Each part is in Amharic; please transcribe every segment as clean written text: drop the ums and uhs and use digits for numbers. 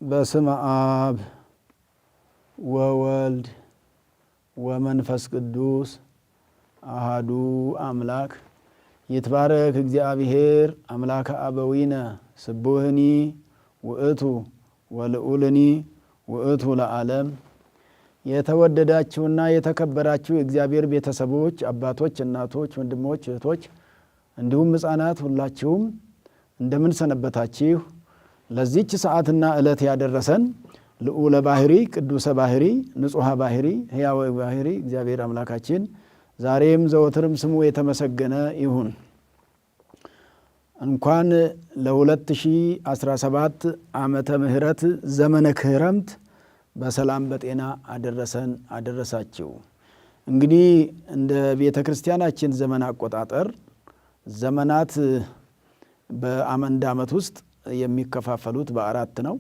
በስመ አብ ወወልድ ወመንፈስ ቅዱስ አሐዱ አምላክ ይትባረክ እግዚአብሔር አምላከ አበዊነ ስቡህኒ ውእቱ ወልዑልኒ ውእቱ ለዓለም። የተወደዳችሁና የተከበራችሁ የእግዚአብሔር ቤተሰቦች፣ አባቶች፣ እናቶች፣ ወንድሞች፣ እህቶች እንዲሁም ሕፃናት ሁላችሁም እንደምን ሰነበታችሁ? ለዚች ሰዓትና ዕለት ያደረሰን ልዑለ ባህሪ ቅዱሰ ባህሪ ንጹሐ ባህሪ ሕያው ባህሪ እግዚአብሔር አምላካችን ዛሬም ዘወትርም ስሙ የተመሰገነ ይሁን። እንኳን ለ2017 ዓመተ ምህረት ዘመነ ክረምት በሰላም በጤና አደረሰን አደረሳችሁ። እንግዲህ እንደ ቤተ ክርስቲያናችን ዘመን አቆጣጠር ዘመናት በአንድ ዓመት ውስጥ የሚከፋፈሉት በአራት ነው።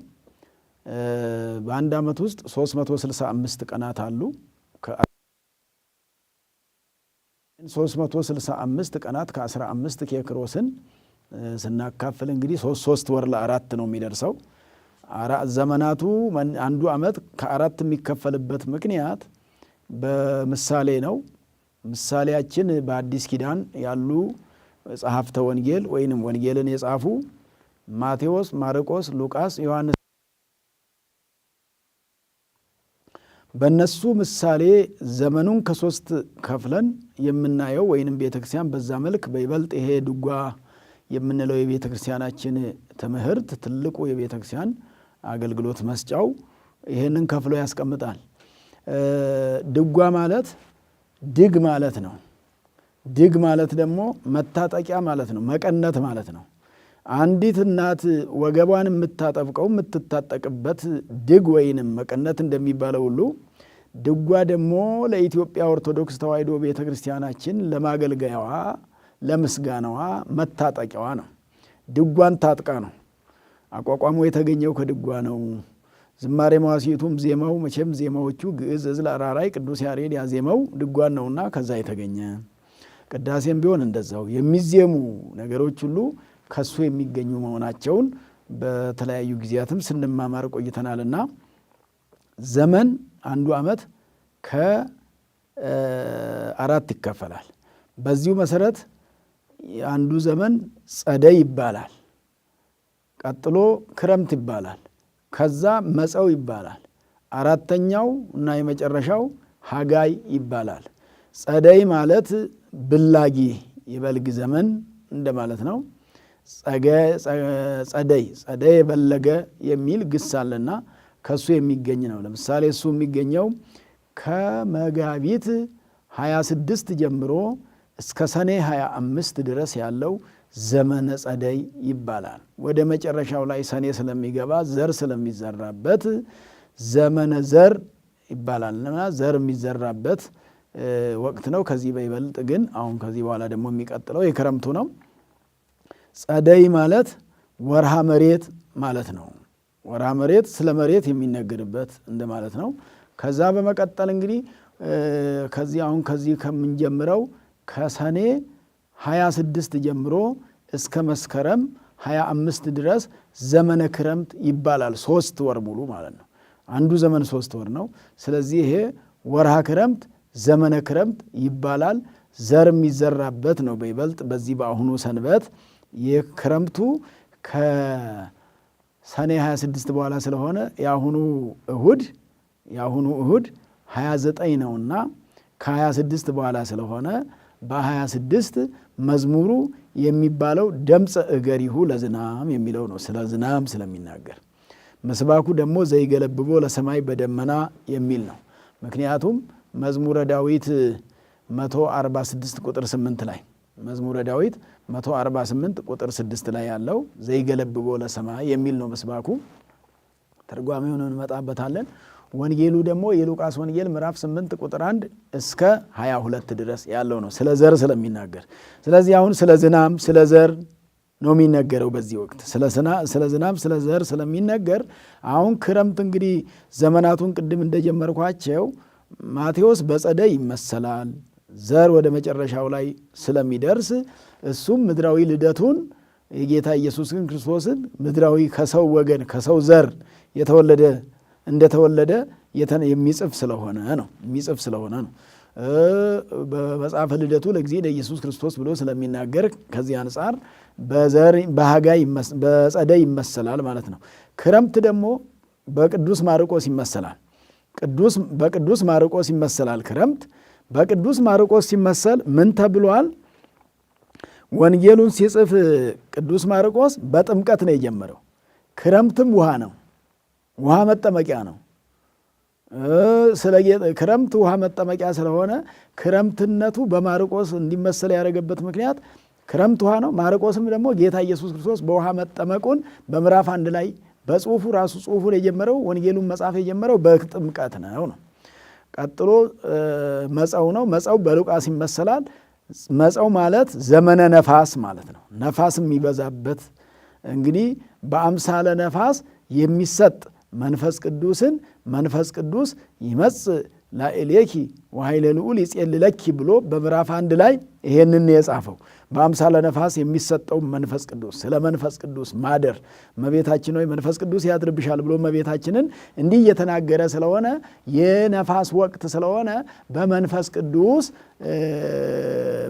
በአንድ ዓመት ውስጥ 365 ቀናት አሉ። 365 ቀናት ከ15 ኬክሮስን ስናካፍል እንግዲህ 3 ወር ለአራት ነው የሚደርሰው። ዘመናቱ አንዱ ዓመት ከአራት የሚከፈልበት ምክንያት በምሳሌ ነው። ምሳሌያችን በአዲስ ኪዳን ያሉ ጸሐፍተ ወንጌል ወይንም ወንጌልን የጻፉ ማቴዎስ፣ ማርቆስ፣ ሉቃስ፣ ዮሐንስ በእነሱ ምሳሌ ዘመኑን ከሶስት ከፍለን የምናየው ወይንም ቤተክርስቲያን በዛ መልክ በይበልጥ ይሄ ድጓ የምንለው የቤተክርስቲያናችን ትምህርት ትልቁ የቤተክርስቲያን አገልግሎት መስጫው ይሄንን ከፍሎ ያስቀምጣል። ድጓ ማለት ድግ ማለት ነው። ድግ ማለት ደግሞ መታጠቂያ ማለት ነው፣ መቀነት ማለት ነው። አንዲት እናት ወገቧን የምታጠብቀው የምትታጠቅበት ድግ ወይንም መቀነት እንደሚባለው ሁሉ ድጓ ደግሞ ለኢትዮጵያ ኦርቶዶክስ ተዋሕዶ ቤተ ክርስቲያናችን ለማገልገያዋ ለምስጋናዋ መታጠቂያዋ ነው። ድጓን ታጥቃ ነው። አቋቋሙ የተገኘው ከድጓ ነው። ዝማሬ መዋሥዕቱም ዜማው መቼም ዜማዎቹ ግዕዝ፣ ዕዝል፣ አራራይ ቅዱስ ያሬድ ያዜመው ድጓን ነውና ከዛ የተገኘ ቅዳሴም ቢሆን እንደዛው የሚዜሙ ነገሮች ሁሉ ከሱ የሚገኙ መሆናቸውን በተለያዩ ጊዜያትም ስንማማር ቆይተናልና ዘመን አንዱ ዓመት ከአራት ይከፈላል። በዚሁ መሰረት አንዱ ዘመን ጸደይ ይባላል። ቀጥሎ ክረምት ይባላል። ከዛ መጸው ይባላል። አራተኛው እና የመጨረሻው ሐጋይ ይባላል። ጸደይ ማለት ብላጊ የበልግ ዘመን እንደማለት ነው። ጸደይ የበለገ የሚል ግስ አለና ከሱ የሚገኝ ነው። ለምሳሌ እሱ የሚገኘው ከመጋቢት 26 ጀምሮ እስከ ሰኔ 25 ድረስ ያለው ዘመነ ጸደይ ይባላል። ወደ መጨረሻው ላይ ሰኔ ስለሚገባ ዘር ስለሚዘራበት ዘመነ ዘር ይባላልና ዘር የሚዘራበት ወቅት ነው። ከዚህ በይበልጥ ግን አሁን ከዚህ በኋላ ደግሞ የሚቀጥለው የክረምቱ ነው። ጸደይ ማለት ወርሃ መሬት ማለት ነው። ወርሃ መሬት ስለ መሬት የሚነገርበት እንደማለት ነው። ከዛ በመቀጠል እንግዲህ ከዚህ ከምንጀምረው ከሰኔ 26 ጀምሮ እስከ መስከረም 25 ድረስ ዘመነ ክረምት ይባላል። 3 ወር ሙሉ ማለት ነው። አንዱ ዘመን 3 ወር ነው። ስለዚህ ይሄ ወርሃ ክረምት ዘመነ ክረምት ይባላል። ዘር የሚዘራበት ነው። በይበልጥ በዚህ በአሁኑ ሰንበት የክረምቱ ከሰኔ 26 በኋላ ስለሆነ የአሁኑ እሁድ 29 ነውና ከ26 በኋላ ስለሆነ በ26 መዝሙሩ የሚባለው ደምፀ እገሪሁ ለዝናም የሚለው ነው። ስለ ዝናም ስለሚናገር ምስባኩ ደግሞ ዘይገለብቦ ለሰማይ በደመና የሚል ነው። ምክንያቱም መዝሙረ ዳዊት 146 ቁጥር 8 ላይ መዝሙረ ዳዊት 148 ቁጥር 6 ላይ ያለው ዘይገለብቦ ለሰማይ የሚል ነው ምስባኩ። ተርጓሚውን እንመጣበታለን። ወንጌሉ ደግሞ የሉቃስ ወንጌል ምዕራፍ 8 ቁጥር 1 እስከ 22 ድረስ ያለው ነው፣ ስለ ዘር ስለሚናገር። ስለዚህ አሁን ስለ ዝናም ስለ ዘር ነው የሚነገረው በዚህ ወቅት። ስለ ዝናም ስለ ዘር ስለሚነገር አሁን ክረምት እንግዲህ ዘመናቱን ቅድም እንደጀመርኳቸው ማቴዎስ በጸደይ ይመሰላል፣ ዘር ወደ መጨረሻው ላይ ስለሚደርስ እሱም ምድራዊ ልደቱን የጌታ ኢየሱስን ክርስቶስን ምድራዊ ከሰው ወገን ከሰው ዘር የተወለደ እንደተወለደ የሚጽፍ ስለሆነ ነው በመጽሐፈ ልደቱ ለጊዜ ለኢየሱስ ክርስቶስ ብሎ ስለሚናገር ከዚህ አንጻር በጸደይ ይመሰላል ማለት ነው። ክረምት ደግሞ በቅዱስ ማርቆስ ይመሰላል። በቅዱስ ማርቆስ ይመሰላል። ክረምት በቅዱስ ማርቆስ ሲመሰል ምን ተብሏል? ወንጌሉን ሲጽፍ ቅዱስ ማርቆስ በጥምቀት ነው የጀመረው። ክረምትም ውሃ ነው፣ ውሃ መጠመቂያ ነው። ክረምት ውሃ መጠመቂያ ስለሆነ ክረምትነቱ በማርቆስ እንዲመሰል ያደረገበት ምክንያት ክረምት ውሃ ነው። ማርቆስም ደግሞ ጌታ ኢየሱስ ክርስቶስ በውሃ መጠመቁን በምዕራፍ 1 ላይ በጽሁፉ ራሱ ጽሁፉን የጀመረው ወንጌሉን መጻፍ የጀመረው በጥምቀት ነው። ቀጥሎ መጸው ነው። መጸው በሉቃስ ይመሰላል። መጸው ማለት ዘመነ ነፋስ ማለት ነው። ነፋስ የሚበዛበት እንግዲህ በአምሳለ ነፋስ የሚሰጥ መንፈስ ቅዱስን መንፈስ ቅዱስ ይመጽእ ላዕሌኪ ወኃይለ ልዑል ይጼልለኪ ብሎ በምዕራፍ 1 ላይ ይሄንን የጻፈው በአምሳለ ነፋስ የሚሰጠው መንፈስ ቅዱስ ስለ መንፈስ ቅዱስ ማደር እመቤታችን ሆይ መንፈስ ቅዱስ ያድርብሻል ብሎ እመቤታችንን እንዲህ እየተናገረ ስለሆነ የነፋስ ወቅት ስለሆነ በመንፈስ ቅዱስ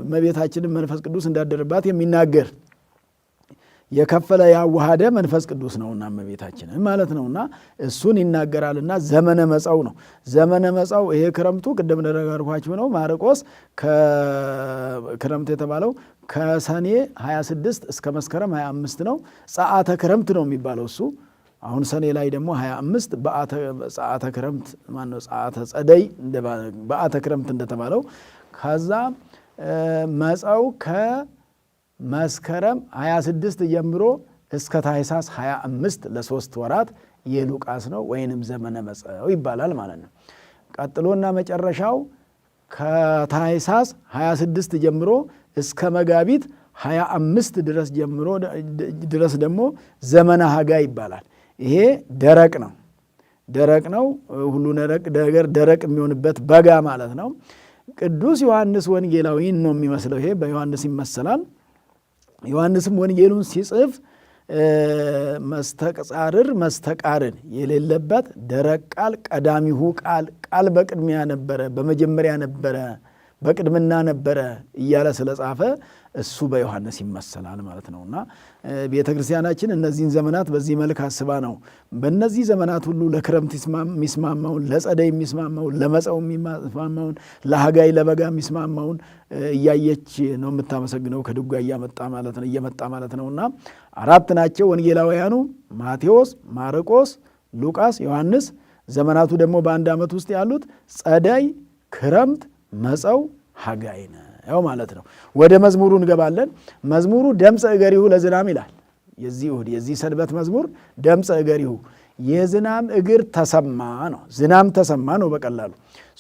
እመቤታችንን መንፈስ ቅዱስ እንዳደረባት የሚናገር የከፈለ ያዋሃደ መንፈስ ቅዱስ ነውና እመቤታችንን ማለት ነውና እሱን ይናገራልና ዘመነ መጸው ነው። ዘመነ መጸው ይሄ ክረምቱ ቅድም እንደነገርኳችሁ ነው። ማርቆስ ክረምት የተባለው ከሰኔ 26 እስከ መስከረም 25 ነው። ጸአተ ክረምት ነው የሚባለው እሱ። አሁን ሰኔ ላይ ደግሞ 25 ጸአተ ክረምት ማነው ጸአተ ጸደይ በአተ ክረምት እንደተባለው ከዛ መጸው መስከረም 26 ጀምሮ እስከ ታኅሳስ 25 ለ3 ወራት የሉቃስ ነው ወይንም ዘመነ መጸው ይባላል ማለት ነው። ቀጥሎና መጨረሻው ከታኅሳስ 26 ጀምሮ እስከ መጋቢት 25 ድረስ ደግሞ ዘመነ ሐጋይ ይባላል። ይሄ ደረቅ ነው። ሁሉ ደረቅ የሚሆንበት በጋ ማለት ነው። ቅዱስ ዮሐንስ ወንጌላዊን ነው የሚመስለው። ይሄ በዮሐንስ ይመሰላል። ዮሐንስም ወንጌሉን ሲጽፍ መስተቃርን የሌለበት ደረቅ ቃል ቀዳሚሁ ቃል በቅድሚያ ነበረ፣ በመጀመሪያ ነበረ፣ በቅድምና ነበረ እያለ ስለጻፈ እሱ በዮሐንስ ይመሰላል ማለት ነውና ቤተ ክርስቲያናችን እነዚህን ዘመናት በዚህ መልክ አስባ ነው በእነዚህ ዘመናት ሁሉ ለክረምት የሚስማማውን፣ ለጸደይ የሚስማማውን፣ ለመጸው የሚስማማውን፣ ለሐጋይ ለበጋ የሚስማማውን እያየች ነው የምታመሰግነው ከድጓ እየመጣ ማለት ነውና 4 ናቸው ወንጌላውያኑ ማቴዎስ፣ ማርቆስ፣ ሉቃስ፣ ዮሐንስ። ዘመናቱ ደግሞ በአንድ ዓመት ውስጥ ያሉት ጸደይ፣ ክረምት፣ መጸው፣ ሐጋይ ነው ማለት ነው። ወደ መዝሙሩ እንገባለን። መዝሙሩ ደምፀ እገሪሁ ለዝናም ይላል። የዚህ ሰንበት መዝሙር ደምፀ እገሪሁ የዝናም እግር ተሰማ ነው። ዝናም ተሰማ ነው በቀላሉ።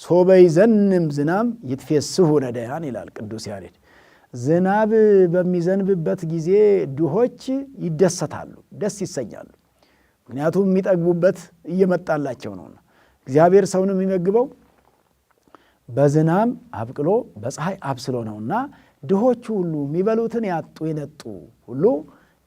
ሶበይ ዘንም ዝናም ይትፌስሑ ነዳያን ይላል ቅዱስ ያሬድ። ዝናብ በሚዘንብበት ጊዜ ድሆች ይደሰታሉ፣ ደስ ይሰኛሉ። ምክንያቱም የሚጠግቡበት እየመጣላቸው ነውና። እግዚአብሔር ሰውን የሚመግበው በዝናም አብቅሎ በፀሐይ አብስሎ ነውና ድሆቹ ሁሉ የሚበሉትን ያጡ የነጡ ሁሉ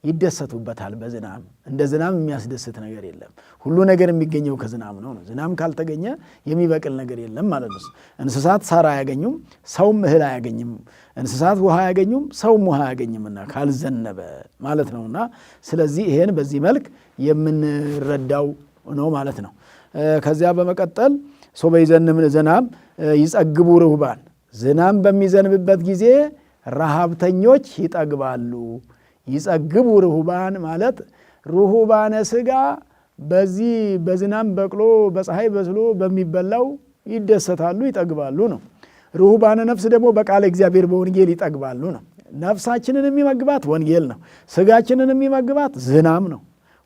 ይደሰቱበታል በዝናም። እንደ ዝናም የሚያስደስት ነገር የለም። ሁሉ ነገር የሚገኘው ከዝናም ነው። ዝናም ካልተገኘ የሚበቅል ነገር የለም ማለት ነው። እንስሳት ሳር አያገኙም፣ ሰውም እህል አያገኝም። እንስሳት ውሃ አያገኙም፣ ሰውም ውሃ አያገኝምና ካልዘነበ ማለት ነውና ስለዚህ ይሄን በዚህ መልክ የምንረዳው ነው ማለት ነው። ከዚያ በመቀጠል ሶበይ ዘንም ዝናም ይጸግቡ ርሁባን፣ ዝናም በሚዘንብበት ጊዜ ረሃብተኞች ይጠግባሉ። ይጸግቡ ርሁባን ማለት ርሁባነ ሥጋ በዚህ በዝናም በቅሎ በፀሐይ በስሎ በሚበላው ይደሰታሉ፣ ይጠግባሉ ነው። ርሁባነ ነፍስ ደግሞ በቃለ እግዚአብሔር በወንጌል ይጠግባሉ ነው። ነፍሳችንን የሚመግባት ወንጌል ነው። ሥጋችንን የሚመግባት ዝናም ነው።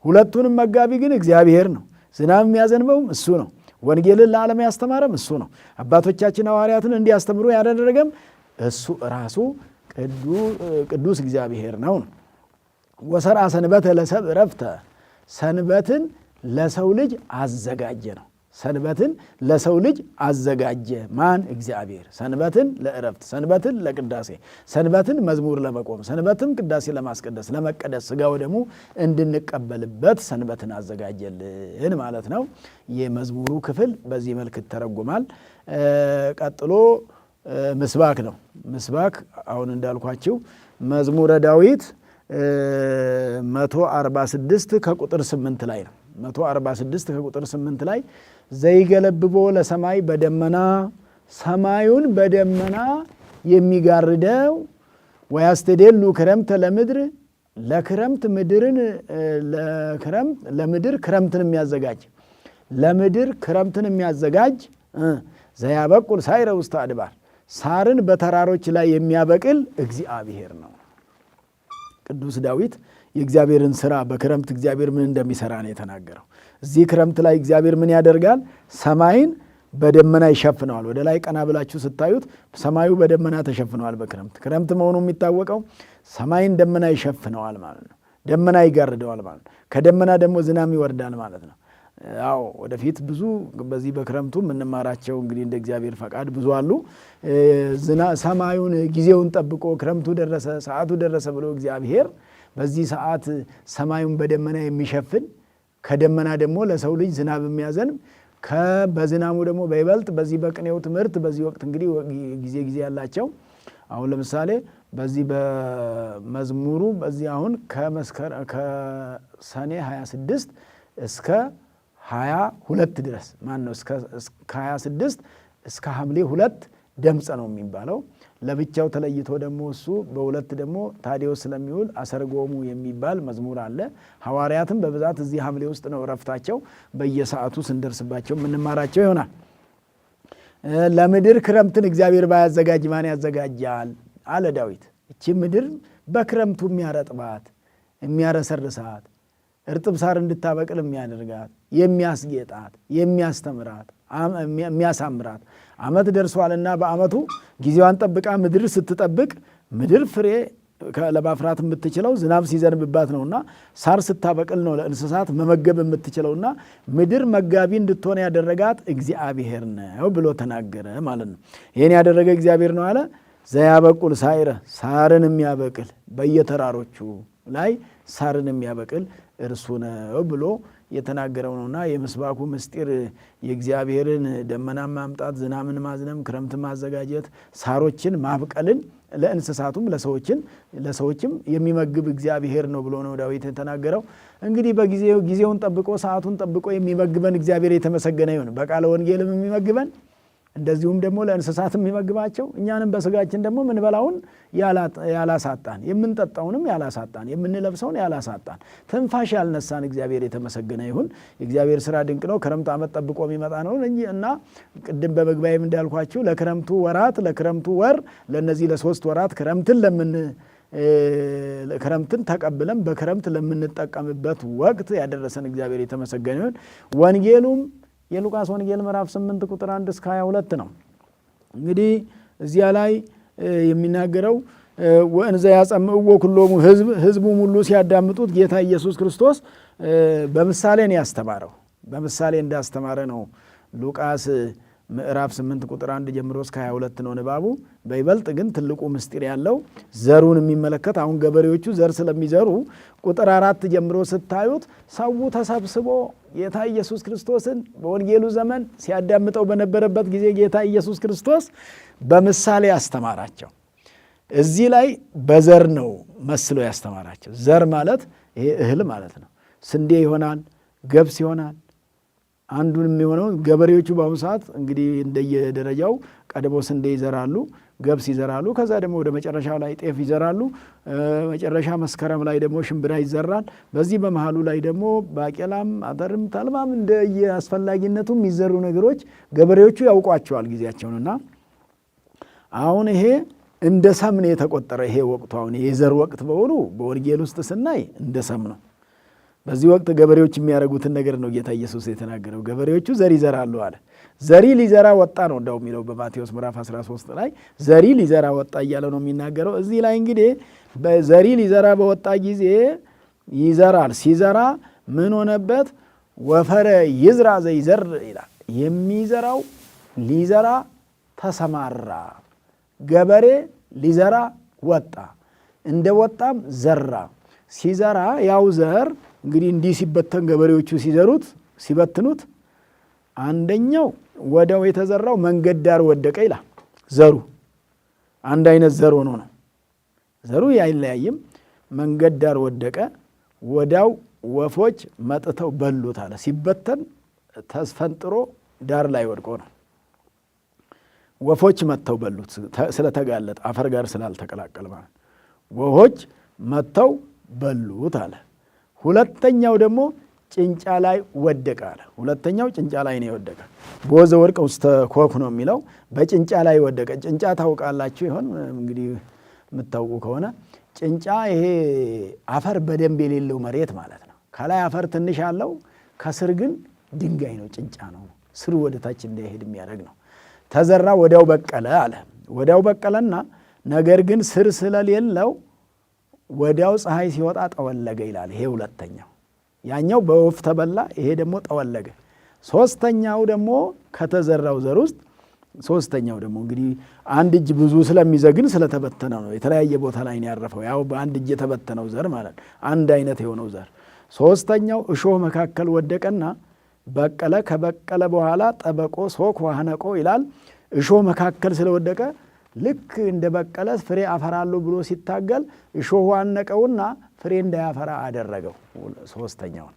ሁለቱንም መጋቢ ግን እግዚአብሔር ነው። ዝናም የሚያዘንበውም እሱ ነው። ወንጌልን ለዓለም ያስተማረም እሱ ነው። አባቶቻችን ሐዋርያትን እንዲያስተምሩ ያደረገም እሱ ራሱ ቅዱስ እግዚአብሔር ነው። ወሰርዐ ሰንበተ ለሰብእ ዕረፍተ፣ ሰንበትን ለሰው ልጅ አዘጋጀ ነው። ሰንበትን ለሰው ልጅ አዘጋጀ። ማን? እግዚአብሔር። ሰንበትን ለእረፍት፣ ሰንበትን ለቅዳሴ፣ ሰንበትን መዝሙር ለመቆም፣ ሰንበትን ቅዳሴ ለማስቀደስ ለመቀደስ ሥጋው ደሙ እንድንቀበልበት ሰንበትን አዘጋጀልን ማለት ነው። የመዝሙሩ ክፍል በዚህ መልክ ይተረጎማል። ቀጥሎ ምስባክ ነው። ምስባክ አሁን እንዳልኳችሁ መዝሙረ ዳዊት 146 ከቁጥር 8 ላይ ነው። 146 ከቁጥር 8 ላይ ዘይገለብቦ ለሰማይ በደመና ሰማዩን በደመና የሚጋርደው ወያስተደሉ ክረምተ ለምድር ለክረምት ምድርን ለምድር ክረምትን የሚያዘጋጅ ለምድር ክረምትን የሚያዘጋጅ ዘያበቁል ሳይረ ውስተ አድባር ሳርን በተራሮች ላይ የሚያበቅል እግዚአብሔር ነው። ቅዱስ ዳዊት የእግዚአብሔርን ሥራ በክረምት እግዚአብሔር ምን እንደሚሠራ ነው የተናገረው። እዚህ ክረምት ላይ እግዚአብሔር ምን ያደርጋል? ሰማይን በደመና ይሸፍነዋል። ወደ ላይ ቀና ብላችሁ ስታዩት ሰማዩ በደመና ተሸፍነዋል። በክረምት ክረምት መሆኑ የሚታወቀው ሰማይን ደመና ይሸፍነዋል ማለት ነው። ደመና ይጋርደዋል ማለት ነው። ከደመና ደግሞ ዝናብ ይወርዳል ማለት ነው። አዎ ወደፊት ብዙ በዚህ በክረምቱ የምንማራቸው እንግዲህ እንደ እግዚአብሔር ፈቃድ ብዙ አሉ። ሰማዩን ጊዜውን ጠብቆ ክረምቱ ደረሰ፣ ሰዓቱ ደረሰ ብሎ እግዚአብሔር በዚህ ሰዓት ሰማዩን በደመና የሚሸፍን ከደመና ደግሞ ለሰው ልጅ ዝናብ የሚያዘንብ በዝናሙ ደግሞ በይበልጥ በዚህ በቅኔው ትምህርት በዚህ ወቅት እንግዲህ ጊዜ ያላቸው አሁን ለምሳሌ በዚህ በመዝሙሩ በዚህ አሁን ከሰኔ 26 እስከ 22 ድረስ ማን ነው እስከ 26 እስከ ሐምሌ 2 ደምፀ ነው የሚባለው። ለብቻው ተለይቶ ደግሞ እሱ በሁለት ደግሞ ታዲዮስ ስለሚውል አሰርጎሙ የሚባል መዝሙር አለ። ሐዋርያትም በብዛት እዚህ ሐምሌ ውስጥ ነው እረፍታቸው። በየሰዓቱ ስንደርስባቸው የምንማራቸው ይሆናል። ለምድር ክረምትን እግዚአብሔር ባያዘጋጅ ማን ያዘጋጃል አለ ዳዊት። እቺ ምድር በክረምቱ የሚያረጥባት የሚያረሰርሳት እርጥብ ሳር እንድታበቅል የሚያደርጋት የሚያስጌጣት የሚያስተምራት የሚያሳምራት ዓመት ደርሷልና በዓመቱ ጊዜዋን ጠብቃ ምድር ስትጠብቅ ምድር ፍሬ ለማፍራት የምትችለው ዝናብ ሲዘንብባት ነውና ሳር ስታበቅል ነው ለእንስሳት መመገብ የምትችለውና ምድር መጋቢ እንድትሆን ያደረጋት እግዚአብሔር ነው ብሎ ተናገረ ማለት ነው። ይህን ያደረገ እግዚአብሔር ነው አለ። ዘያበቁል ሳይረ ሳርን የሚያበቅል በየተራሮቹ ላይ ሳርን የሚያበቅል እርሱ ነው ብሎ የተናገረው ነውና የምስባኩ ምስጢር የእግዚአብሔርን ደመና ማምጣት፣ ዝናምን ማዝነም፣ ክረምት ማዘጋጀት፣ ሳሮችን ማብቀልን ለእንስሳቱም ለሰዎችም የሚመግብ እግዚአብሔር ነው ብሎ ነው ዳዊት የተናገረው። እንግዲህ ጊዜውን ጠብቆ ሰዓቱን ጠብቆ የሚመግበን እግዚአብሔር የተመሰገነ ይሁን። በቃለ ወንጌልም የሚመግበን እንደዚሁም ደግሞ ለእንስሳት የሚመግባቸው እኛንም በስጋችን ደግሞ ምንበላውን ያላሳጣን የምንጠጣውንም ያላሳጣን የምንለብሰውን ያላሳጣን ትንፋሽ ያልነሳን እግዚአብሔር የተመሰገነ ይሁን። የእግዚአብሔር ስራ ድንቅ ነው። ክረምት ዓመት ጠብቆ የሚመጣ ነው እና ቅድም በመግቢያም እንዳልኳችሁ ለክረምቱ ወራት ለክረምቱ ወር ለነዚህ ለሶስት ወራት ክረምትን ተቀብለን በክረምት ለምንጠቀምበት ወቅት ያደረሰን እግዚአብሔር የተመሰገነ ይሁን። ወንጌሉም የሉቃስ ወንጌል ምዕራፍ 8 ቁጥር 1 እስከ 22 ነው። እንግዲህ እዚያ ላይ የሚናገረው ወእንዘ ያጸምዕዎ ኩሎሙ ህዝቡም ሁሉ ሲያዳምጡት ጌታ ኢየሱስ ክርስቶስ በምሳሌ ነው ያስተማረው። በምሳሌ እንዳስተማረ ነው ሉቃስ ምዕራፍ 8 ቁጥር 1 ጀምሮ እስከ 22 ነው ንባቡ። በይበልጥ ግን ትልቁ ምስጢር ያለው ዘሩን የሚመለከት አሁን ገበሬዎቹ ዘር ስለሚዘሩ ቁጥር 4 ጀምሮ ስታዩት ሰው ተሰብስቦ ጌታ ኢየሱስ ክርስቶስን በወንጌሉ ዘመን ሲያዳምጠው በነበረበት ጊዜ ጌታ ኢየሱስ ክርስቶስ በምሳሌ ያስተማራቸው። እዚህ ላይ በዘር ነው መስሎ ያስተማራቸው። ዘር ማለት ይሄ እህል ማለት ነው። ስንዴ ይሆናል፣ ገብስ ይሆናል። አንዱን የሚሆነው ገበሬዎቹ በአሁኑ ሰዓት እንግዲህ እንደየደረጃው ቀድሞ ስንዴ ይዘራሉ፣ ገብስ ይዘራሉ። ከዛ ደግሞ ወደ መጨረሻው ላይ ጤፍ ይዘራሉ። መጨረሻ መስከረም ላይ ደግሞ ሽምብራ ይዘራል። በዚህ በመሃሉ ላይ ደግሞ ባቄላም፣ አተርም፣ ተልባም እንደየአስፈላጊነቱ የሚዘሩ ነገሮች ገበሬዎቹ ያውቋቸዋል ጊዜያቸውንና አሁን ይሄ እንደ ሰም ነው የተቆጠረ። ይሄ ወቅቱ አሁን የዘር ወቅት በሆኑ በወንጌል ውስጥ ስናይ እንደ ሰም ነው። በዚህ ወቅት ገበሬዎች የሚያደርጉትን ነገር ነው ጌታ ኢየሱስ የተናገረው። ገበሬዎቹ ዘር ይዘራሉ አለ። ዘሪ ሊዘራ ወጣ ነው እንደው የሚለው በማቴዎስ ምዕራፍ 13 ላይ ዘሪ ሊዘራ ወጣ እያለ ነው የሚናገረው። እዚህ ላይ እንግዲህ በዘሪ ሊዘራ በወጣ ጊዜ ይዘራል። ሲዘራ ምን ሆነበት? ወፈረ ይዝራ ዘይዘር ይላል። የሚዘራው ሊዘራ ተሰማራ። ገበሬ ሊዘራ ወጣ፣ እንደ ወጣም ዘራ። ሲዘራ ያው ዘር እንግዲህ እንዲህ ሲበተን ገበሬዎቹ ሲበትኑት አንደኛው ወዲያው የተዘራው መንገድ ዳር ወደቀ ይላል። ዘሩ አንድ አይነት ዘር ሆኖ ነው፣ ዘሩ አይለያይም። መንገድ ዳር ወደቀ፣ ወዲያው ወፎች መጥተው በሉት አለ። ሲበተን ተስፈንጥሮ ዳር ላይ ወድቆ ነው። ወፎች መጥተው በሉት ስለተጋለጠ አፈር ጋር ስላልተቀላቀለ ማለት ወፎች መጥተው በሉት አለ። ሁለተኛው ደግሞ ጭንጫ ላይ ወደቀ አለ። ሁለተኛው ጭንጫ ላይ ነው የወደቀ። ቦዘ ወርቅ ውስተ ኮኩ ነው የሚለው፣ በጭንጫ ላይ ወደቀ። ጭንጫ ታውቃላችሁ ይሆን እንግዲህ የምታውቁ ከሆነ ጭንጫ ይሄ አፈር በደንብ የሌለው መሬት ማለት ነው። ከላይ አፈር ትንሽ አለው፣ ከስር ግን ድንጋይ ነው፣ ጭንጫ ነው። ስሩ ወደ ታች እንዳይሄድ የሚያደርግ ነው። ተዘራ ወዲያው በቀለ አለ። ወዲያው በቀለና ነገር ግን ስር ስለሌለው ወዲያው ፀሐይ ሲወጣ ጠወለገ ይላል። ይሄ ሁለተኛው። ያኛው በወፍ ተበላ፣ ይሄ ደግሞ ጠወለገ። ሶስተኛው ደግሞ ከተዘራው ዘር ውስጥ ሶስተኛው ደግሞ እንግዲህ አንድ እጅ ብዙ ስለሚዘግን ስለተበተነ ነው። የተለያየ ቦታ ላይ ነው ያረፈው። ያው በአንድ እጅ የተበተነው ዘር ማለት አንድ አይነት የሆነው ዘር። ሶስተኛው እሾህ መካከል ወደቀና በቀለ። ከበቀለ በኋላ ጠበቆ ሶክ ዋህነቆ ይላል። እሾህ መካከል ስለወደቀ ልክ እንደ በቀለ ፍሬ አፈራለሁ ብሎ ሲታገል እሾህ ዋነቀውና ፍሬ እንዳያፈራ አደረገው። ሶስተኛውን።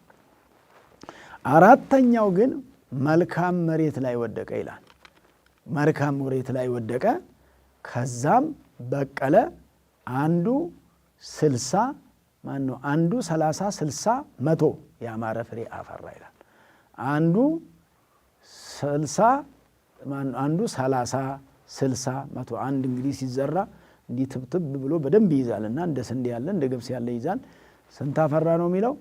አራተኛው ግን መልካም መሬት ላይ ወደቀ ይላል። መልካም መሬት ላይ ወደቀ፣ ከዛም በቀለ። አንዱ 60 አንዱ 30 60 100 ያማረ ፍሬ አፈራ ይላል። አንዱ 60 አንዱ 30 60 100 አንድ እንግዲህ ሲዘራ እንዲህ ትብትብ ብሎ በደንብ ይይዛልና እንደ ስንዴ ያለ እንደ ገብስ ያለ ይዛል። ስንት አፈራ ነው የሚለው?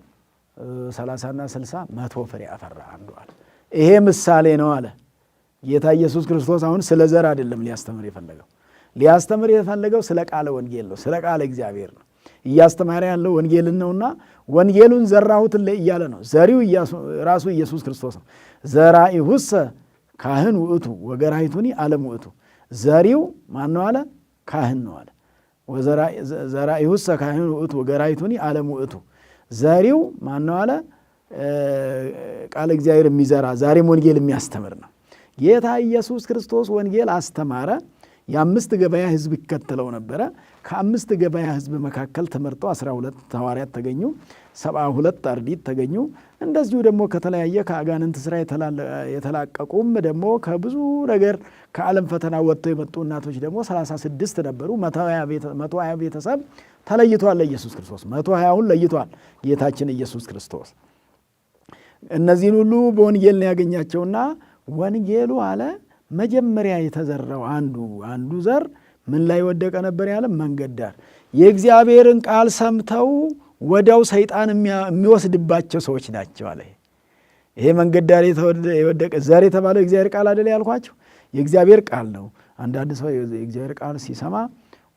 30 እና 60 100 ፍሬ አፈራ አንዱ አለ። ይሄ ምሳሌ ነው አለ ጌታ ኢየሱስ ክርስቶስ። አሁን ስለ ዘር አይደለም ሊያስተምር የፈለገው። ሊያስተምር የፈለገው ስለ ቃለ ወንጌል ነው፣ ስለ ቃለ እግዚአብሔር ነው። እያስተማረ ያለው ወንጌልን ነውና ወንጌሉን ዘራሁት እያለ ነው። ዘሪው ራሱ ኢየሱስ ክርስቶስ ነው። ዘራኢሁሰ ካህን ውእቱ ወገራይቱኒ ዓለም ውእቱ። ዘሪው ማን ነው አለ? ካህን ነው አለ። ዘራኢሁሰ ካህን ውእቱ ወገራይቱኒ ዓለም ውእቱ። ዘሪው ማን ነው አለ? ቃለ እግዚአብሔር የሚዘራ ዛሬም ወንጌል የሚያስተምር ነው። ጌታ ኢየሱስ ክርስቶስ ወንጌል አስተማረ። የአምስት ገበያ ሕዝብ ይከተለው ነበረ። ከአምስት ገበያ ሕዝብ መካከል ተመርጦ 12 ሐዋርያት ተገኙ፣ 72 አርድእት ተገኙ። እንደዚሁ ደግሞ ከተለያየ ከአጋንንት ስራ የተላቀቁም ደግሞ ከብዙ ነገር ከዓለም ፈተና ወጥተው የመጡ እናቶች ደግሞ 36 ነበሩ። 120 ቤተሰብ ተለይቷል ለኢየሱስ ክርስቶስ። 120ውን ለይቷል ጌታችን ኢየሱስ ክርስቶስ። እነዚህን ሁሉ በወንጌል ነው ያገኛቸውና ወንጌሉ አለ መጀመሪያ የተዘራው አንዱ ዘር ምን ላይ ወደቀ ነበር ያለ? መንገድ ዳር። የእግዚአብሔርን ቃል ሰምተው ወዲያው ሰይጣን የሚወስድባቸው ሰዎች ናቸው አለ። ይሄ መንገድ ዳር የወደቀ ዘር የተባለው የእግዚአብሔር ቃል አይደል ያልኳቸው? የእግዚአብሔር ቃል ነው። አንዳንድ ሰው የእግዚአብሔር ቃል ሲሰማ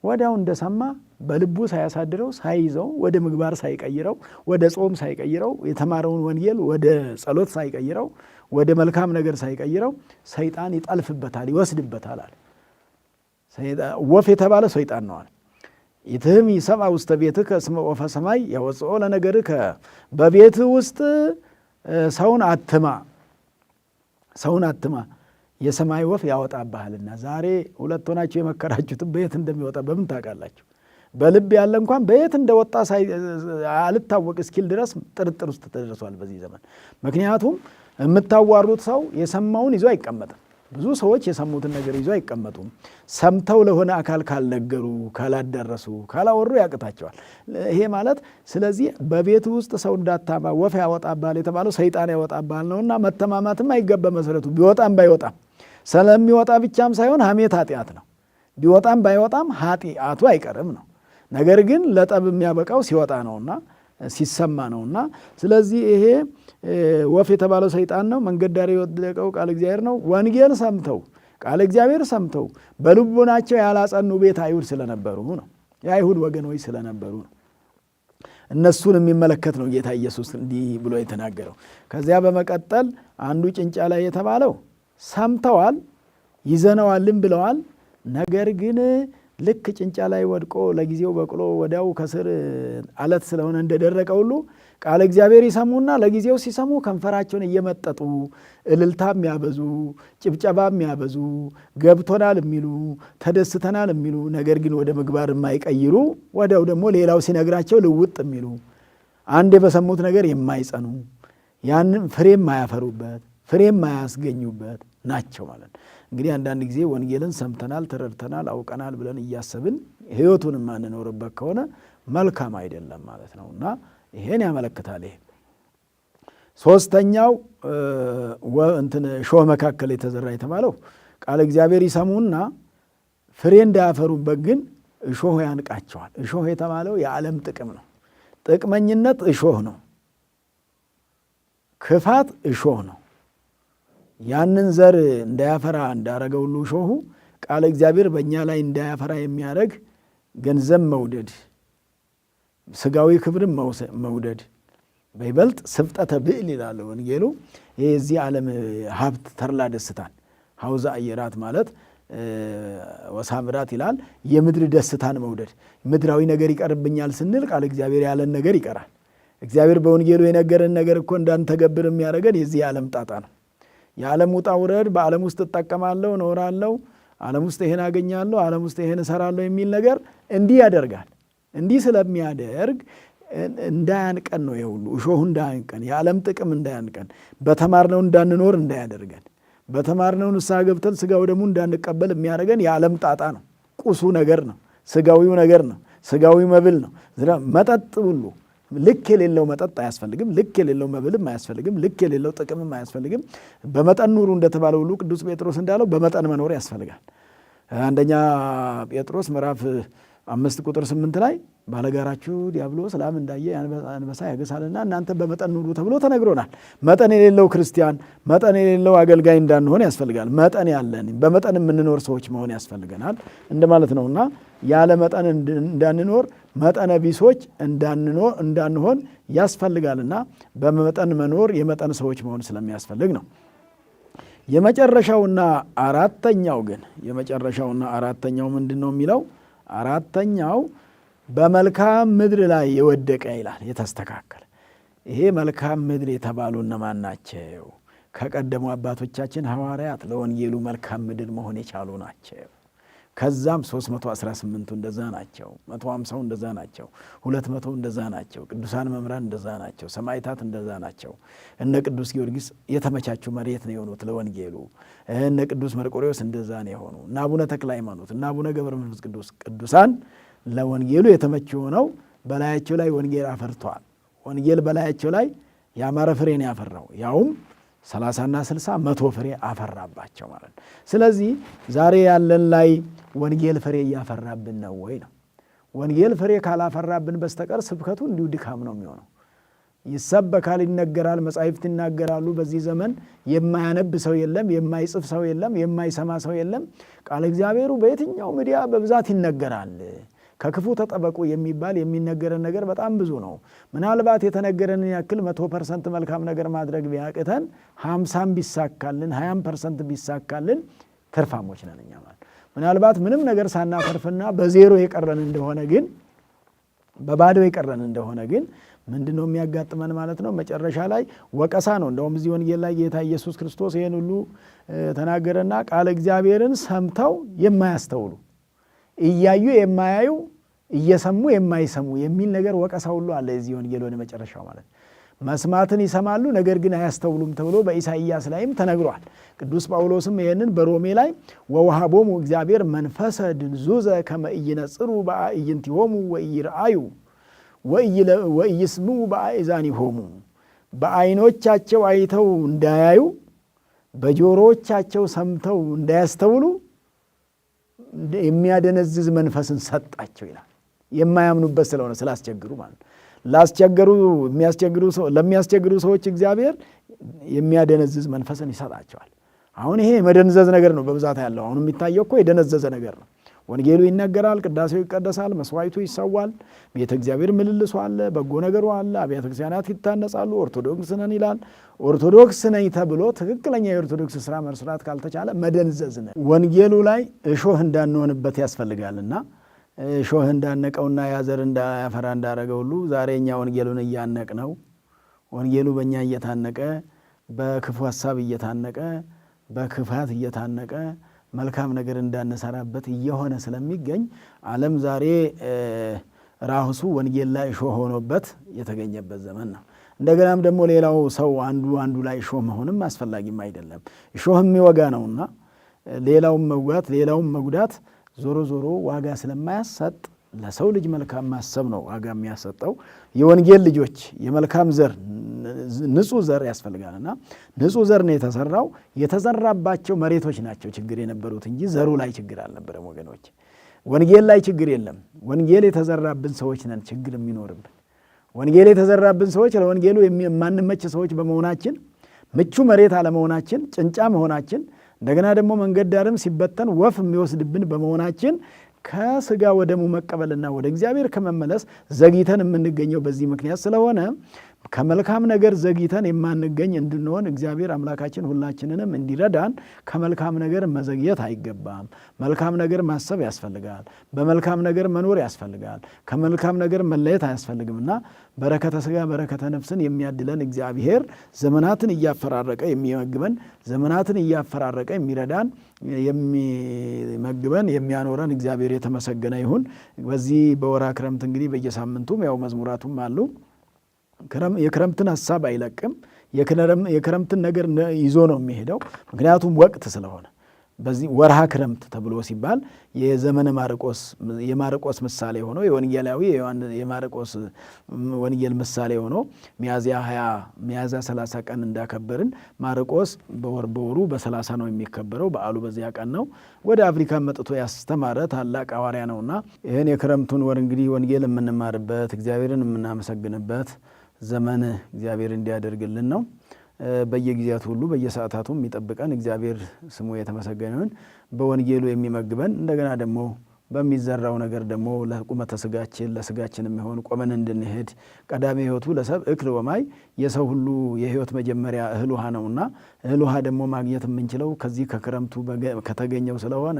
ወዲያው እንደሰማ በልቡ ሳያሳድረው ሳይይዘው ወደ ምግባር ሳይቀይረው ወደ ጾም ሳይቀይረው የተማረውን ወንጌል ወደ ጸሎት ሳይቀይረው ወደ መልካም ነገር ሳይቀይረው ሰይጣን ይጠልፍበታል፣ ይወስድበታል አለ። ወፍ የተባለ ሰይጣን ነው አለ። ኢትህም ይሰምዐ ውስተ ቤትከ እስመ ወፈ ሰማይ ያወጽኦ ለነገርከ። በቤት ውስጥ ሰውን አትማ የሰማይ ወፍ ያወጣብሃልና። ዛሬ ሁለት ሆናችሁ የመከራችሁትን በየት እንደሚወጣ በምን ታውቃላችሁ? በልብ ያለ እንኳን በየት እንደወጣ አልታወቅ እስኪል ድረስ ጥርጥር ውስጥ ተደርሷል በዚህ ዘመን። ምክንያቱም የምታዋሩት ሰው የሰማውን ይዞ አይቀመጥም። ብዙ ሰዎች የሰሙትን ነገር ይዞ አይቀመጡም። ሰምተው ለሆነ አካል ካልነገሩ፣ ካላደረሱ፣ ካላወሩ ያቅታቸዋል። ይሄ ማለት ስለዚህ በቤት ውስጥ ሰው እንዳታማ ወፍ ያወጣባል የተባለው ሰይጣን ያወጣባል ነውና መተማማትም አይገባ መሰረቱ። ቢወጣም ባይወጣም ስለሚወጣ ብቻም ሳይሆን ሐሜት ኃጢአት ነው። ቢወጣም ባይወጣም ኃጢአቱ አይቀርም ነው። ነገር ግን ለጠብ የሚያበቃው ሲወጣ ነውና ሲሰማ ነውና፣ ስለዚህ ይሄ ወፍ የተባለው ሰይጣን ነው። መንገድ ዳር የወደቀው ቃል እግዚአብሔር ነው። ወንጌል ሰምተው ቃል እግዚአብሔር ሰምተው በልቡናቸው ያላጸኑ ቤት አይሁድ ስለነበሩ ነው። የአይሁድ ወገኖች ስለነበሩ ነው። እነሱን የሚመለከት ነው ጌታ ኢየሱስ እንዲህ ብሎ የተናገረው። ከዚያ በመቀጠል አንዱ ጭንጫ ላይ የተባለው ሰምተዋል፣ ይዘነዋልም ብለዋል። ነገር ግን ልክ ጭንጫ ላይ ወድቆ ለጊዜው በቅሎ ወዲያው ከስር አለት ስለሆነ እንደደረቀ ሁሉ ቃለ እግዚአብሔር ይሰሙና ለጊዜው ሲሰሙ ከንፈራቸውን እየመጠጡ እልልታ የሚያበዙ ጭብጨባ የሚያበዙ ገብቶናል የሚሉ ተደስተናል የሚሉ ነገር ግን ወደ ምግባር የማይቀይሩ ወዲያው ደግሞ ሌላው ሲነግራቸው ልውጥ የሚሉ አንዴ በሰሙት ነገር የማይጸኑ ያንን ፍሬ የማያፈሩበት ፍሬ የማያስገኙበት ናቸው ማለት ነው። እንግዲህ አንዳንድ ጊዜ ወንጌልን ሰምተናል፣ ተረድተናል፣ አውቀናል ብለን እያሰብን ሕይወቱን የማንኖርበት ከሆነ መልካም አይደለም ማለት ነው እና ይሄን ያመለክታል። ይሄ ሶስተኛው እሾህ መካከል የተዘራ የተባለው ቃለ እግዚአብሔር ይሰሙና ፍሬ እንዳያፈሩበት ግን እሾህ ያንቃቸዋል። እሾህ የተባለው የዓለም ጥቅም ነው። ጥቅመኝነት እሾህ ነው። ክፋት እሾህ ነው። ያንን ዘር እንዳያፈራ እንዳረገው ሁሉ እሾሁ ቃለ እግዚአብሔር በእኛ ላይ እንዳያፈራ የሚያደርግ ገንዘብ መውደድ፣ ስጋዊ ክብርን መውደድ፣ በይበልጥ ስብጠተ ብዕል ይላል ወንጌሉ። ይህ የዚህ ዓለም ሀብት ተድላ ደስታን ሐውዘ አየራት ማለት ወሳምራት ይላል። የምድር ደስታን መውደድ። ምድራዊ ነገር ይቀርብኛል ስንል ቃለ እግዚአብሔር ያለን ነገር ይቀራል። እግዚአብሔር በወንጌሉ የነገረን ነገር እኮ እንዳንተገብር የሚያደርገን የዚህ የዓለም ጣጣ ነው። የዓለም ውጣ ውረድ፣ በዓለም ውስጥ እጠቀማለሁ፣ እኖራለሁ፣ ዓለም ውስጥ ይሄን አገኛለሁ፣ ዓለም ውስጥ ይሄን እሰራለሁ የሚል ነገር እንዲህ ያደርጋል። እንዲህ ስለሚያደርግ እንዳያንቀን ነው የሁሉ እሾሁ እንዳያንቀን፣ የዓለም ጥቅም እንዳያንቀን፣ በተማርነው እንዳንኖር እንዳያደርገን፣ በተማርነው ንስሐ ገብተን ስጋው ደግሞ እንዳንቀበል የሚያደርገን የዓለም ጣጣ ነው። ቁሱ ነገር ነው። ስጋዊው ነገር ነው። ስጋዊ መብል ነው። መጠጥ ሁሉ ልክ የሌለው መጠጥ አያስፈልግም። ልክ የሌለው መብልም አያስፈልግም። ልክ የሌለው ጥቅምም አያስፈልግም። በመጠን ኑሩ እንደተባለ ሁሉ ቅዱስ ጴጥሮስ እንዳለው በመጠን መኖር ያስፈልጋል። አንደኛ ጴጥሮስ ምዕራፍ 5:8 ላይ ባለጋራችሁ ዲያብሎስ ላም እንዳየ አንበሳ ያገሳልና እናንተ በመጠን ኑሩ ተብሎ ተነግሮናል። መጠን የሌለው ክርስቲያን፣ መጠን የሌለው አገልጋይ እንዳንሆን ያስፈልጋል። መጠን ያለን በመጠን የምንኖር ሰዎች መሆን ያስፈልገናል እንደማለት ነውና ያለ መጠን እንዳንኖር መጠነ ቢሶች እንዳንሆን ያስፈልጋልና በመጠን መኖር የመጠን ሰዎች መሆን ስለሚያስፈልግ ነው። የመጨረሻውና አራተኛው ምንድን ነው የሚለው? አራተኛው በመልካም ምድር ላይ የወደቀ ይላል፣ የተስተካከለ። ይሄ መልካም ምድር የተባሉ እነማን ናቸው? ከቀደሙ አባቶቻችን ሐዋርያት ለወንጌሉ መልካም ምድር መሆን የቻሉ ናቸው። ከዛም 318ቱ እንደዛ ናቸው። 150ው እንደዛ ናቸው። 200 እንደዛ ናቸው። ቅዱሳን መምህራን እንደዛ ናቸው። ሰማዕታት እንደዛ ናቸው። እነ ቅዱስ ጊዮርጊስ የተመቻቹ መሬት ነው የሆኑት ለወንጌሉ። እነ ቅዱስ መርቆሬዎስ እንደዛ ነው የሆኑ። እነ አቡነ ተክለ ሃይማኖት፣ እነ አቡነ ገብረ መንፈስ ቅዱስ ቅዱሳን ለወንጌሉ የተመቹ ሆነው በላያቸው ላይ ወንጌል አፈርተዋል። ወንጌል በላያቸው ላይ ያማረ ፍሬን ያፈራው ያውም 30ና 60 100 ፍሬ አፈራባቸው ማለት ነው። ስለዚህ ዛሬ ያለን ላይ ወንጌል ፍሬ እያፈራብን ነው ወይ ነው? ወንጌል ፍሬ ካላፈራብን በስተቀር ስብከቱ እንዲሁ ድካም ነው የሚሆነው። ይሰበካል፣ ይነገራል፣ መጻሕፍት ይናገራሉ። በዚህ ዘመን የማያነብ ሰው የለም፣ የማይጽፍ ሰው የለም፣ የማይሰማ ሰው የለም። ቃለ እግዚአብሔሩ በየትኛው ሚዲያ በብዛት ይነገራል። ከክፉ ተጠበቁ የሚባል የሚነገረን ነገር በጣም ብዙ ነው። ምናልባት የተነገረንን ያክል 100% መልካም ነገር ማድረግ ቢያቅተን 50 ቢሳካልን 20% ቢሳካልን ትርፋሞች ነን እኛ ማለት። ምናልባት ምንም ነገር ሳናተርፍና በዜሮ የቀረን እንደሆነ ግን በባዶ የቀረን እንደሆነ ግን ምንድነው የሚያጋጥመን ማለት ነው? መጨረሻ ላይ ወቀሳ ነው። እንደውም እዚህ ወንጌል ላይ ጌታ ኢየሱስ ክርስቶስ ይሄን ሁሉ ተናገረና ቃለ እግዚአብሔርን ሰምተው የማያስተውሉ እያዩ የማያዩ እየሰሙ የማይሰሙ የሚል ነገር ወቀሳ ሁሉ አለ። እዚህ ወንጌል ወደ መጨረሻው ማለት መስማትን ይሰማሉ ነገር ግን አያስተውሉም ተብሎ በኢሳይያስ ላይም ተነግሯል። ቅዱስ ጳውሎስም ይሄንን በሮሜ ላይ ወወሃቦሙ እግዚአብሔር መንፈሰ ድንዙዘ ከመ ኢይነጽሩ በአዕይንቲሆሙ ወኢይርአዩ ወኢይስምዑ በአእዛኒሆሙ፣ በዓይኖቻቸው አይተው እንዳያዩ በጆሮዎቻቸው ሰምተው እንዳያስተውሉ የሚያደነዝዝ መንፈስን ሰጣቸው ይላል። የማያምኑበት ስለሆነ ስላስቸግሩ ማለት ለሚያስቸግሩ ሰዎች እግዚአብሔር የሚያደነዝዝ መንፈስን ይሰጣቸዋል። አሁን ይሄ መደንዘዝ ነገር ነው በብዛት ያለው። አሁን የሚታየው እኮ የደነዘዘ ነገር ነው። ወንጌሉ ይነገራል፣ ቅዳሴው ይቀደሳል፣ መስዋዕቱ ይሰዋል፣ ቤተ እግዚአብሔር ምልልሱ አለ፣ በጎ ነገሩ አለ፣ አብያተ ክርስቲያናት ይታነጻሉ፣ ኦርቶዶክስ ነን ይላል። ኦርቶዶክስ ነኝ ተብሎ ትክክለኛ የኦርቶዶክስ ስራ መስራት ካልተቻለ መደንዘዝ ነው። ወንጌሉ ላይ እሾህ እንዳንሆንበት ያስፈልጋልና እሾህ እንዳነቀውና ያዘር እንዳያፈራ እንዳረገ ሁሉ ዛሬ እኛ ወንጌሉን እያነቅ ነው። ወንጌሉ በእኛ እየታነቀ በክፉ ሐሳብ እየታነቀ በክፋት እየታነቀ መልካም ነገር እንዳንሰራበት እየሆነ ስለሚገኝ ዓለም ዛሬ ራሱ ወንጌል ላይ እሾህ ሆኖበት የተገኘበት ዘመን ነው። እንደገናም ደግሞ ሌላው ሰው አንዱ ላይ እሾህ መሆንም አስፈላጊም አይደለም። እሾህ የሚወጋ ነውና ሌላውም መውጋት ሌላውም መጉዳት ዞሮ ዞሮ ዋጋ ስለማያሰጥ ለሰው ልጅ መልካም ማሰብ ነው ዋጋ የሚያሰጠው። የወንጌል ልጆች የመልካም ዘር ንጹህ ዘር ያስፈልጋልና ንጹህ ዘር ነው የተሰራው። የተዘራባቸው መሬቶች ናቸው ችግር የነበሩት እንጂ ዘሩ ላይ ችግር አልነበረም ወገኖች። ወንጌል ላይ ችግር የለም። ወንጌል የተዘራብን ሰዎች ነን ችግር የሚኖርብን። ወንጌል የተዘራብን ሰዎች ለወንጌሉ የማንመች ሰዎች በመሆናችን፣ ምቹ መሬት አለመሆናችን፣ ጭንጫ መሆናችን፣ እንደገና ደግሞ መንገድ ዳርም ሲበተን ወፍ የሚወስድብን በመሆናችን ከስጋ ወደሙ መቀበልና ወደ እግዚአብሔር ከመመለስ ዘግይተን የምንገኘው በዚህ ምክንያት ስለሆነ ከመልካም ነገር ዘግይተን የማንገኝ እንድንሆን እግዚአብሔር አምላካችን ሁላችንንም እንዲረዳን ከመልካም ነገር መዘግየት አይገባም። መልካም ነገር ማሰብ ያስፈልጋል። በመልካም ነገር መኖር ያስፈልጋል። ከመልካም ነገር መለየት አያስፈልግምና በረከተ ስጋ በረከተ ነፍስን የሚያድለን እግዚአብሔር ዘመናትን እያፈራረቀ የሚመግበን ዘመናትን እያፈራረቀ የሚረዳን የሚመግበን የሚያኖረን እግዚአብሔር የተመሰገነ ይሁን። በዚህ በወራ ክረምት እንግዲህ በየሳምንቱም ያው መዝሙራቱም አሉ። የክረምትን ሐሳብ አይለቅም። የክረምትን ነገር ይዞ ነው የሚሄደው። ምክንያቱም ወቅት ስለሆነ በዚህ ወርሃ ክረምት ተብሎ ሲባል የዘመነ የማርቆስ ምሳሌ ሆኖ የወንጌላዊ የማርቆስ ወንጌል ምሳሌ ሆኖ ሚያዝያ 30 ቀን እንዳከበርን ማርቆስ በወሩ በ30 ነው የሚከበረው። በዓሉ በዚያ ቀን ነው። ወደ አፍሪካ መጥቶ ያስተማረ ታላቅ ሐዋርያ ነውና ይህን የክረምቱን ወር እንግዲህ ወንጌል የምንማርበት እግዚአብሔርን የምናመሰግንበት ዘመን እግዚአብሔር እንዲያደርግልን ነው። በየጊዜያቱ ሁሉ በየሰዓታቱ የሚጠብቀን እግዚአብሔር ስሙ የተመሰገነ ይሁን። በወንጌሉ የሚመግበን እንደገና ደግሞ በሚዘራው ነገር ደግሞ ለቁመተ ስጋችን ለስጋችን የሚሆን ቆመን እንድንሄድ ቀዳሚ ሕይወቱ ለሰብእ እክል ወማይ የሰው ሁሉ የሕይወት መጀመሪያ እህል ውሃ ነውና እህል ውሃ ደግሞ ማግኘት የምንችለው ከዚህ ከክረምቱ ከተገኘው ስለሆነ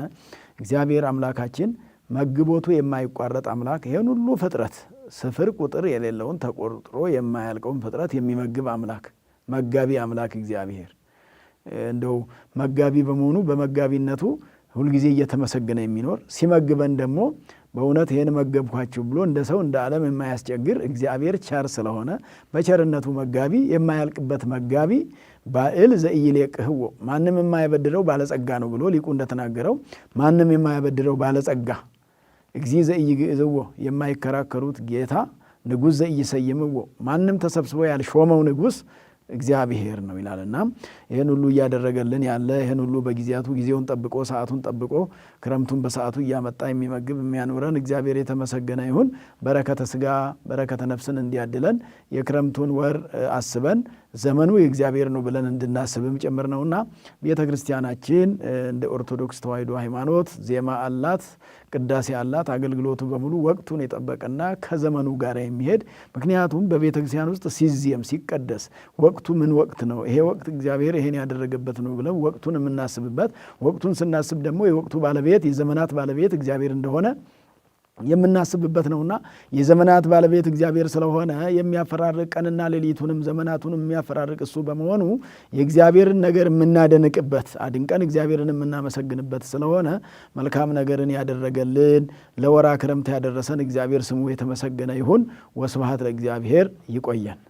እግዚአብሔር አምላካችን መግቦቱ የማይቋረጥ አምላክ ይሄን ሁሉ ፍጥረት ስፍር ቁጥር የሌለውን ተቆጥሮ የማያልቀውን ፍጥረት የሚመግብ አምላክ መጋቢ አምላክ እግዚአብሔር እንደው መጋቢ በመሆኑ በመጋቢነቱ ሁልጊዜ እየተመሰገነ የሚኖር ሲመግበን ደግሞ በእውነት ይህን መገብኳችሁ ብሎ እንደ ሰው እንደ ዓለም የማያስቸግር እግዚአብሔር ቸር ስለሆነ በቸርነቱ መጋቢ የማያልቅበት መጋቢ ባዕል ዘኢይሌቅህዎ ማንም የማይበድረው ባለጸጋ ነው ብሎ ሊቁ እንደተናገረው ማንም የማይበድረው ባለጸጋ እግዚእ ዘኢይግዕዝዎ የማይከራከሩት ጌታ ንጉሥ ዘኢይሰይምዎ ማንም ተሰብስቦ ያልሾመው ንጉሥ እግዚአብሔር ነው ይላልና ይህን ሁሉ እያደረገልን ያለ ይህን ሁሉ በጊዜያቱ ጊዜውን ጠብቆ ሰዓቱን ጠብቆ ክረምቱን በሰዓቱ እያመጣ የሚመግብ የሚያኖረን እግዚአብሔር የተመሰገነ ይሁን። በረከተ ስጋ በረከተ ነፍስን እንዲያድለን የክረምቱን ወር አስበን ዘመኑ የእግዚአብሔር ነው ብለን እንድናስብም ጭምር ነውና ቤተ ክርስቲያናችን እንደ ኦርቶዶክስ ተዋሕዶ ሃይማኖት ዜማ አላት፣ ቅዳሴ አላት። አገልግሎቱ በሙሉ ወቅቱን የጠበቀና ከዘመኑ ጋር የሚሄድ ምክንያቱም በቤተ ክርስቲያን ውስጥ ሲዜም ሲቀደስ ወቅቱ ምን ወቅት ነው፣ ይሄ ወቅት እግዚአብሔር ይሄን ያደረገበት ነው ብለን ወቅቱን የምናስብበት፣ ወቅቱን ስናስብ ደግሞ የወቅቱ ባለቤት የዘመናት ባለቤት እግዚአብሔር እንደሆነ የምናስብበት ነውና የዘመናት ባለቤት እግዚአብሔር ስለሆነ የሚያፈራርቅ ቀንና ሌሊቱንም ዘመናቱንም የሚያፈራርቅ እሱ በመሆኑ የእግዚአብሔርን ነገር የምናደንቅበት አድንቀን እግዚአብሔርን የምናመሰግንበት ስለሆነ መልካም ነገርን ያደረገልን ለወራ ክረምት ያደረሰን እግዚአብሔር ስሙ የተመሰገነ ይሁን። ወስብሐት ለእግዚአብሔር። ይቆየን።